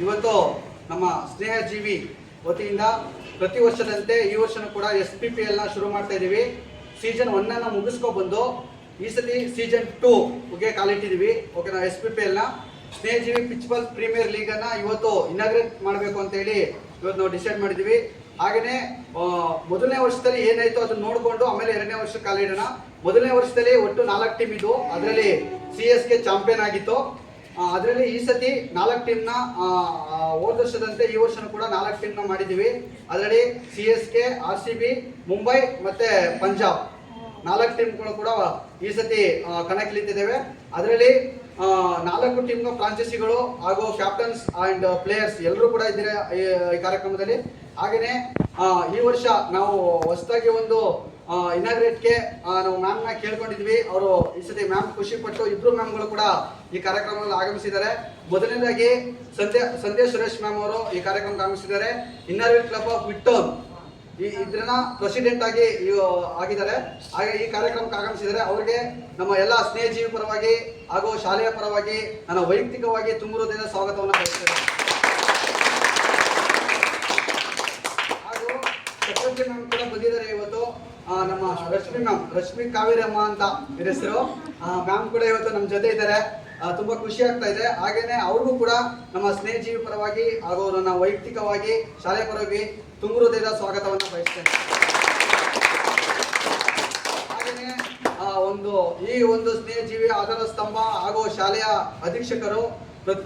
ಇವತ್ತು ನಮ್ಮ ಸ್ನೇಹಜೀವಿ ವತಿಯಿಂದ ಪ್ರತಿ ವರ್ಷದಂತೆ ಈ ವರ್ಷನೂ ಕೂಡ SPPLನ ಶುರು ಮಾಡ್ತಾ ಇದ್ದೀವಿ. ಸೀಸನ್ 1 ಮುಗಿಸ್ಕೊಬಂದು ಈ ಸತಿ ಸೀಸನ್ 2ಗೆ ಕಾಲಿಟ್ಟಿದ್ದೀವಿ. ಓಕೆನಾ. SPPLನ ಸ್ನೇಹಜೀವಿ ಪಿಚ್ಬಾಲ್ ಪ್ರೀಮಿಯರ್ ಲೀಗನ್ನು ಇವತ್ತು ಇನಾಗ್ರೇಟ್ ಮಾಡಬೇಕು ಅಂತೇಳಿ ಇವತ್ತು ನಾವು ಡಿಸೈಡ್ ಮಾಡಿದ್ದೀವಿ. ಹಾಗೆಯೇ ಮೊದಲನೇ ವರ್ಷದಲ್ಲಿ ಏನಾಯಿತು ಅದನ್ನು ನೋಡಿಕೊಂಡು ಆಮೇಲೆ ಎರಡನೇ ವರ್ಷಕ್ಕೆ ಕಾಲಿಡೋಣ. ಮೊದಲನೇ ವರ್ಷದಲ್ಲಿ ಒಟ್ಟು 4 ಟೀಮ್ ಇದ್ದು, ಅದರಲ್ಲಿ CSK ಚಾಂಪಿಯನ್ ಆಗಿತ್ತು. ಅದರಲ್ಲಿ ಈ ಸತಿ 4 ಟೀಮ್ನ ಹೋದ ವರ್ಷದಂತೆ ಈ ವರ್ಷನೂ ಕೂಡ 4 ಟೀಮ್ನ ಮಾಡಿದ್ದೀವಿ. ಅದರಲ್ಲಿ CSK, RCB, ಮುಂಬೈ ಮತ್ತು ಪಂಜಾಬ್ 4 ಟೀಮ್ಗಳು ಕೂಡ ಈ ಸತಿ ಕಣಕ್ಕಿಳಿತಿದ್ದೇವೆ. ಅದರಲ್ಲಿ 4 ಟೀಮ್ನ ಫ್ರಾಂಚೈಸಿಗಳು ಹಾಗೂ ಕ್ಯಾಪ್ಟನ್ಸ್ ಆ್ಯಂಡ್ ಪ್ಲೇಯರ್ಸ್ ಎಲ್ಲರೂ ಕೂಡ ಇದ್ದಾರೆ ಈ ಕಾರ್ಯಕ್ರಮದಲ್ಲಿ. ಹಾಗೆಯೇ ಈ ವರ್ಷ ನಾವು ಹೊಸದಾಗಿ ಒಂದು ಇನಾಗ್ರೇಟ್ಗೆ ನಾವು ಮ್ಯಾಮ್ನ ಕೇಳ್ಕೊಂಡಿದ್ವಿ. ಅವರು ಈ ಸತಿ ಮ್ಯಾಮ್ ಖುಷಿಪಟ್ಟು ಇಬ್ಬರು ಮ್ಯಾಮ್ಗಳು ಕೂಡ ಈ ಕಾರ್ಯಕ್ರಮದಲ್ಲಿ ಆಗಮಿಸಿದ್ದಾರೆ. ಮೊದಲನೇದಾಗಿ ಸಂಧ್ಯಾ ಸುರೇಶ್ ಮ್ಯಾಮ್ ಅವರು ಈ ಕಾರ್ಯಕ್ರಮಕ್ಕೆ ಆಗಮಿಸಿದ್ದಾರೆ. ಇನ್ನರ್ವೀಲ್ ಕ್ಲಬ್ ಆಫ್ ಮಿಡ್ಟೌನ್ ಇದನ್ನ ಪ್ರೆಸಿಡೆಂಟ್ ಆಗಿ ಆಗಿದ್ದಾರೆ. ಹಾಗೆ ಈ ಕಾರ್ಯಕ್ರಮಕ್ಕೆ ಆಗಮಿಸಿದ್ದಾರೆ. ಅವರಿಗೆ ನಮ್ಮ ಎಲ್ಲ ಸ್ನೇಹಜೀವಿ ಪರವಾಗಿ ಹಾಗೂ ಶಾಲೆಯ ಪರವಾಗಿ ನನ್ನ ವೈಯಕ್ತಿಕವಾಗಿ ತುಂಬ ಹೃದಯದ ಸ್ವಾಗತವನ್ನು ಬಯಸ್ತೇನೆ. ಹಾಗೂ ಸೆಕ್ರೆಟರಿ ಮ್ಯಾಮ್ ಕೂಡ ಬಂದಿದ್ದಾರೆ ಇವತ್ತು. ನಮ್ಮ ರಶ್ಮಿ ಕಾವೇರಿ ಅಮ್ಮ ಅಂತ ಇವ್ರ ಹೆಸರು. ಮ್ಯಾಮ್ ಕೂಡ ಇವತ್ತು ನಮ್ಮ ಜೊತೆ ಇದ್ದಾರೆ. ತುಂಬ ಖುಷಿ ಆಗ್ತಾ ಇದೆ. ಹಾಗೇನೆ ಅವ್ರಿಗೂ ಕೂಡ ನಮ್ಮ ಸ್ನೇಹಜೀವಿ ಪರವಾಗಿ ಹಾಗೂ ನನ್ನ ವೈಯಕ್ತಿಕವಾಗಿ ಶಾಲೆಯ ಪರವಾಗಿ ತುಂಬ ಹೃದಯದ ಸ್ವಾಗತವನ್ನು ಬಯಸ್ತೇನೆ. ಹಾಗೆಯೇ ಈ ಒಂದು ಸ್ನೇಹಜೀವಿ ಆಧಾರ ಸ್ತಂಭ ಹಾಗೂ ಶಾಲೆಯ ಅಧೀಕ್ಷಕರು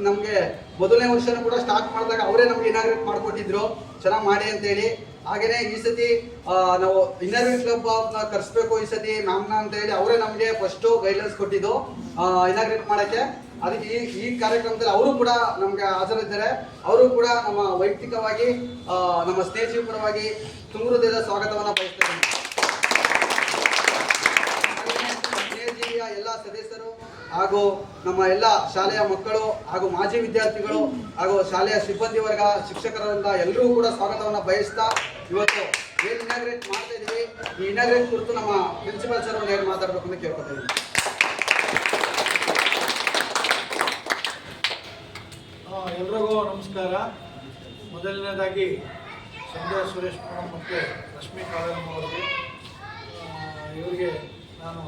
ನಮಗೆ ಮೊದಲನೇ ವರ್ಷನೂ ಕೂಡ ಸ್ಟಾರ್ಟ್ ಮಾಡಿದಾಗ ಅವರೇ ನಮ್ಗೆ ಇನಾಗ್ರೇಟ್ ಮಾಡಿಕೊಟ್ಟಿದ್ರು, ಚೆನ್ನಾಗಿ ಮಾಡಿ ಅಂತೇಳಿ. ಹಾಗೆಯೇ ಈ ಸತಿ ನಾವು ಇನ್ನರ್ವೀಲ್ ಕ್ಲಬ್ನ ಕರೆಸ್ಬೇಕು ಈ ಸತಿ ಮ್ಯಾಮ್ನ ಅಂತ ಹೇಳಿ ಅವರೇ ನಮಗೆ ಫಸ್ಟು ಗೈಡ್ಲೈನ್ಸ್ ಕೊಟ್ಟಿದ್ದು ಇನಾಗ್ರೇಟ್ ಮಾಡೋಕ್ಕೆ. ಅದಕ್ಕೆ ಈ ಕಾರ್ಯಕ್ರಮದಲ್ಲಿ ಅವರು ಕೂಡ ನಮಗೆ ಹಾಜರಿದ್ದಾರೆ. ಅವರು ಕೂಡ ನಮ್ಮ ವೈಯಕ್ತಿಕವಾಗಿ ನಮ್ಮ ಸ್ನೇಹಜೀವಿ ಪರವಾಗಿ ತುಂಬ ಹೃದಯದ ಸ್ವಾಗತವನ್ನು ಬಯಸ್ತೇನೆ. ಸ್ನೇಹಜೀವಿಯ ಎಲ್ಲ ಸದಸ್ಯರು ಹಾಗೂ ನಮ್ಮ ಎಲ್ಲ ಶಾಲೆಯ ಮಕ್ಕಳು ಹಾಗೂ ಮಾಜಿ ವಿದ್ಯಾರ್ಥಿಗಳು ಹಾಗೂ ಶಾಲೆಯ ಸಿಬ್ಬಂದಿ ವರ್ಗ, ಶಿಕ್ಷಕರಿಂದ ಎಲ್ಲರೂ ಕೂಡ ಸ್ವಾಗತವನ್ನು ಬಯಸ್ತಾ ಇವತ್ತು ಏನು ಇನಾಗ್ರೇಟ್ ಮಾಡ್ತಾ ಇದ್ದೀವಿ, ಈ ಇನಾಗ್ರೇಟ್ ಕುರಿತು ನಮ್ಮ ಪ್ರಿನ್ಸಿಪಲ್ ಸರ್ ಒಂದು ಏನು ಮಾತಾಡಬೇಕು ಅಂತ ಕೇಳ್ಕೊತಾ ಇದ್ದೀವಿ. ಎಲ್ರಿಗೂ ನಮಸ್ಕಾರ. ಮೊದಲನೇದಾಗಿ ಸಂಧ್ಯಾ ಸುರೇಶ್ ಮೇಡಮ್ ಮತ್ತು ರಶ್ಮಿ ಕಾವೇರಮ್ಮ ಅವರಿಗೆ ಇವರಿಗೆ ನಾನು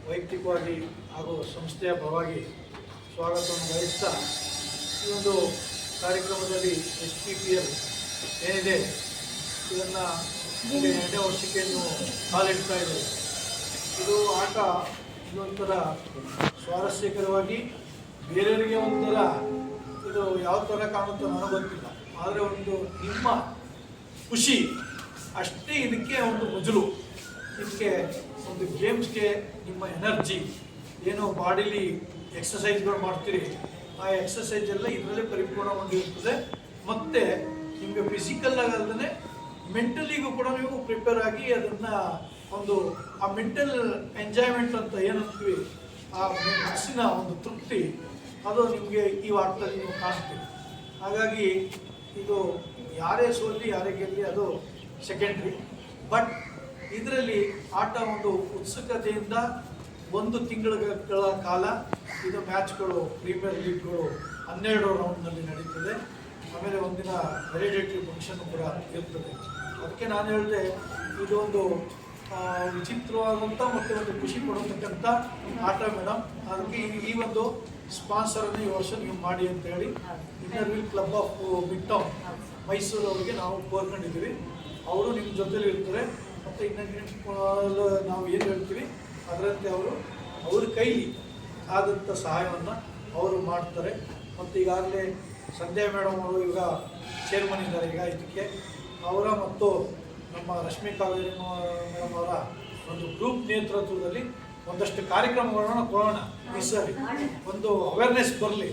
ವೈಯಕ್ತಿಕವಾಗಿ ಹಾಗೂ ಸಂಸ್ಥೆಯ ಪರವಾಗಿ ಸ್ವಾಗತವನ್ನು ಬಯಸ್ತಾ ಈ ಒಂದು ಕಾರ್ಯಕ್ರಮದಲ್ಲಿ SPPL ಏನಿದೆ ಇದನ್ನು ಈಗ 2ನೇ ವರ್ಷಕ್ಕೆ ಕಾಲಿಡ್ತಾ ಇದೆ. ಇದು ಆಟ ಇದೊಂಥರ ಸ್ವಾರಸ್ಯಕರವಾಗಿ ಬೇರೆಯವರಿಗೆ ಒಂಥರ ಇದು ಯಾವ ಥರ ಕಾಣುತ್ತೋ ನನಗೆ ಗೊತ್ತಿಲ್ಲ, ಆದರೆ ಒಂದು ನಿಮ್ಮ ಖುಷಿ ಅಷ್ಟೇ ಇದಕ್ಕೆ ಒಂದು ಮಜಲು. ಇದಕ್ಕೆ ಒಂದು ಗೇಮ್ಸ್ಗೆ ನಿಮ್ಮ ಎನರ್ಜಿ ಏನು ಬಾಡಿಲಿ ಎಕ್ಸಸೈಸ್ಗಳು ಮಾಡ್ತೀರಿ ಆ ಎಕ್ಸಸೈಸ್ ಎಲ್ಲ ಇದರಲ್ಲೇ ಪರಿಪೂರ್ಣವಾಗಿರ್ತದೆ. ಮತ್ತು ನಿಮಗೆ ಫಿಸಿಕಲ್ ಆಗಲ್ದೇ ಮೆಂಟಲಿಗೂ ಕೂಡ ನೀವು ಪ್ರಿಪೇರ್ ಆಗಿ ಅದನ್ನು ಒಂದು ಆ ಮೆಂಟಲ್ ಎಂಜಾಯ್ಮೆಂಟ್ ಅಂತ ಏನಂತೀವಿ, ಆ ಮನಸ್ಸಿನ ಒಂದು ತೃಪ್ತಿ ಅದು ನಿಮಗೆ ಈ ಆಟದಲ್ಲಿ ನೀವು ಕಾಣ್ತೀವಿ. ಹಾಗಾಗಿ ಇದು ಯಾರೇ ಸೋಲಿ ಯಾರೇ ಗೆಲ್ಲಿ ಅದು ಸೆಕೆಂಡ್ರಿ. ಬಟ್ ಇದರಲ್ಲಿ ಆಟ ಒಂದು ಉತ್ಸುಕತೆಯಿಂದ 1 ತಿಂಗಳ ಕಾಲ ಇದು ಮ್ಯಾಚ್ಗಳು ಪ್ರೀಮಿಯರ್ ಲೀಗ್ಗಳು 12 ರೌಂಡ್ನಲ್ಲಿ ನಡೀತದೆ. ಆಮೇಲೆ ಒಂದಿನ ಹೆರಿಡೇಟರಿ ಫಂಕ್ಷನ್ನು ಕೂಡ ಇರ್ತದೆ. ಅದಕ್ಕೆ ನಾನು ಹೇಳಿದೆ ಇದು ಒಂದು ವಿಚಿತ್ರವಾದಂಥ ಮತ್ತು ಒಂದು ಖುಷಿ ಕೊಡತಕ್ಕಂಥ ಆಟ ಮೇಡಮ್. ಅದಕ್ಕೆ ಈ ಒಂದು ಸ್ಪಾನ್ಸರನ್ನು ಈ ವರ್ಷ ನೀವು ಮಾಡಿ ಅಂತೇಳಿ Inner Wheel club of Midtown Mysuru ಅವರಿಗೆ ನಾವು ಕೋರ್ಕೊಂಡಿದ್ದೀವಿ. ಅವರು ನಿಮ್ಮ ಜೊತೆಲಿ ಇರ್ತಾರೆ. ಮತ್ತು ಇನ್ನು ನಾವು ಏನು ಹೇಳ್ತೀವಿ ಅದರಂತೆ ಅವ್ರ ಕೈಲಿ ಆದಂಥ ಸಹಾಯವನ್ನು ಅವರು ಮಾಡ್ತಾರೆ. ಮತ್ತು ಈಗಾಗಲೇ ಸಂಧ್ಯಾ ಮೇಡಮ್ ಅವರು ಈಗ ಚೇರ್ಮನ್ ಇದ್ದಾರೆ. ಈಗ ಇದಕ್ಕೆ ಅವರ ಮತ್ತು ನಮ್ಮ ರಶ್ಮಿ ಕಾವೇರಿ ಮೇಡಮ್ ಅವರ ಒಂದು ಗ್ರೂಪ್ ನೇತೃತ್ವದಲ್ಲಿ ಒಂದಷ್ಟು ಕಾರ್ಯಕ್ರಮಗಳನ್ನ ಕೊಡೋಣ. ಈ ಸರಿ ಒಂದು ಅವೇರ್ನೆಸ್ ಬರಲಿ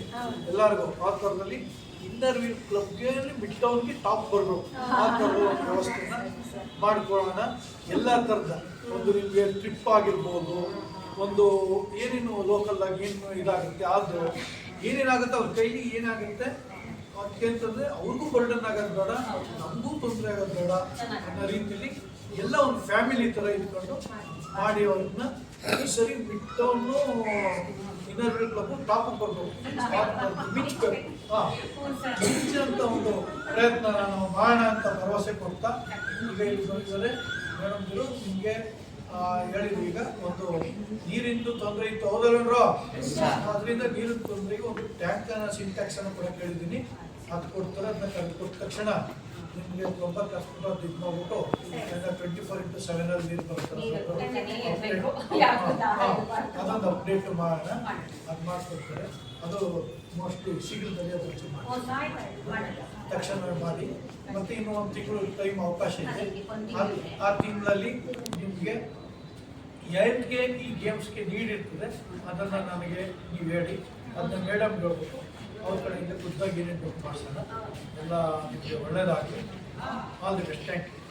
ಎಲ್ಲರಿಗೂ. ಆ ಥರದಲ್ಲಿ ಇನ್ನರ್ವೀಲ್ ಕ್ಲಬ್ಗೆ ಮಿಡ್ಟೌನ್ಗೆ ಟಾಪ್ ಬರಬೇಕು ಆ ಥರದ ಒಂದು ವ್ಯವಸ್ಥೆನ ಮಾಡಿಕೊಳ್ಳೋಣ. ಎಲ್ಲ ಥರದ ಒಂದು ನಿಮಗೆ ಟ್ರಿಪ್ ಆಗಿರ್ಬೋದು, ಒಂದು ಏನೇನು ಲೋಕಲ್ಲಾಗಿ ಏನು ಇದಾಗುತ್ತೆ ಆದರೂ ಏನೇನಾಗುತ್ತೆ ಅವ್ರ ಕೈಲಿ ಏನಾಗುತ್ತೆ ಅದಕ್ಕೆ ಅಂತಂದರೆ ಅವ್ರಿಗೂ ಬರ್ಡನ್ ಆಗೋದು ಬೇಡ, ನಮಗೂ ತೊಂದರೆ ಆಗೋದು ಬೇಡ ಅನ್ನೋ ರೀತಿಯಲ್ಲಿ ಎಲ್ಲ ಒಂದು ಫ್ಯಾಮಿಲಿ ಥರ ಇದ್ಕೊಂಡು ಮಾಡಿ ಅವ್ರನ್ನ ಈ ಸರಿ ಮಿಡ್ಟೌನು ಇನ್ನರ್ವೀಲ್ ಕ್ಲಬ್ ಟಾಪ್ ಬರಬೇಕು, ಮಿಂಚಬೇಕು ಹೆಚ್ಚಿನಂಥ ಒಂದು ಪ್ರಯತ್ನ ನಾನು ಮಾಡೋಣ ಅಂತ ಭರವಸೆ ಕೊಡ್ತಾ ಈಗ ಇಲ್ಲಿ ಬಂದಿದ್ದಾರೆ ಮೇಡಮ್ಗಳು ನಿಮಗೆ ಹೇಳಿದ್ರು. ಈಗ ಒಂದು ನೀರಿಂದು ತೊಂದರೆ ಇತ್ತು, ಹೌದಲ್ವೋ? ಅದರಿಂದ ನೀರಿನ ತೊಂದರೆಗೆ ಒಂದು ಟ್ಯಾಂಕನ್ನು ಸಿಂಟ್ಯಾಕ್ಸ್ ಅನ್ನು ಕೂಡ ಕೇಳಿದ್ದೀನಿ, ಅದು ಕೊಡ್ತಾರೆ. ಅದನ್ನ ಕರೆದು ಕೊಟ್ಟ ತಕ್ಷಣ ನಿಮಗೆ ಪ್ರೊಪರ್ ಹಾಸ್ಪಿಟಲ್ ಅದು ಇದು ಮಾಡ್ಬಿಟ್ಟು 24x7 ನೀರು ಬರ್ತಾರೆ. ಅದೊಂದು ಅಪ್ಡೇಟ್ ಮಾಡೋಣ, ಅದು ಮಾಡಿಕೊಡ್ತಾರೆ. ಅದು ಮೋಸ್ಟ್ಲಿ ಶೀಘ್ರದಲ್ಲಿ ಅದು ಮಾಡಿ ತಕ್ಷಣ ಮಾಡಿ. ಮತ್ತು ಇನ್ನೂ ಒಂದು ತಿಂಗಳು ಟೈಮ್ ಅವಕಾಶ ಇದೆ. ಆ ತಿಂಗಳಲ್ಲಿ ನಿಮಗೆ ಯಾರಿಗೆ ಈ ಗೇಮ್ಸ್ಗೆ ನೀಡ್ ಇರ್ತದೆ ಅದನ್ನು ನನಗೆ ನೀವು ಹೇಳಿ, ಅದನ್ನ ಮೇಡಮ್ ಹೇಳ್ಬಿಟ್ಟು ಅವ್ರ ಕಡೆಯಿಂದ ಖುದ್ದಾಗಿ ಏನೇನು ಬೇಕು ಮಾಡಿಸೋಣ. ಎಲ್ಲ ನಿಮಗೆ ಒಳ್ಳೆಯದಾಗಲಿ. All the best. Thank you.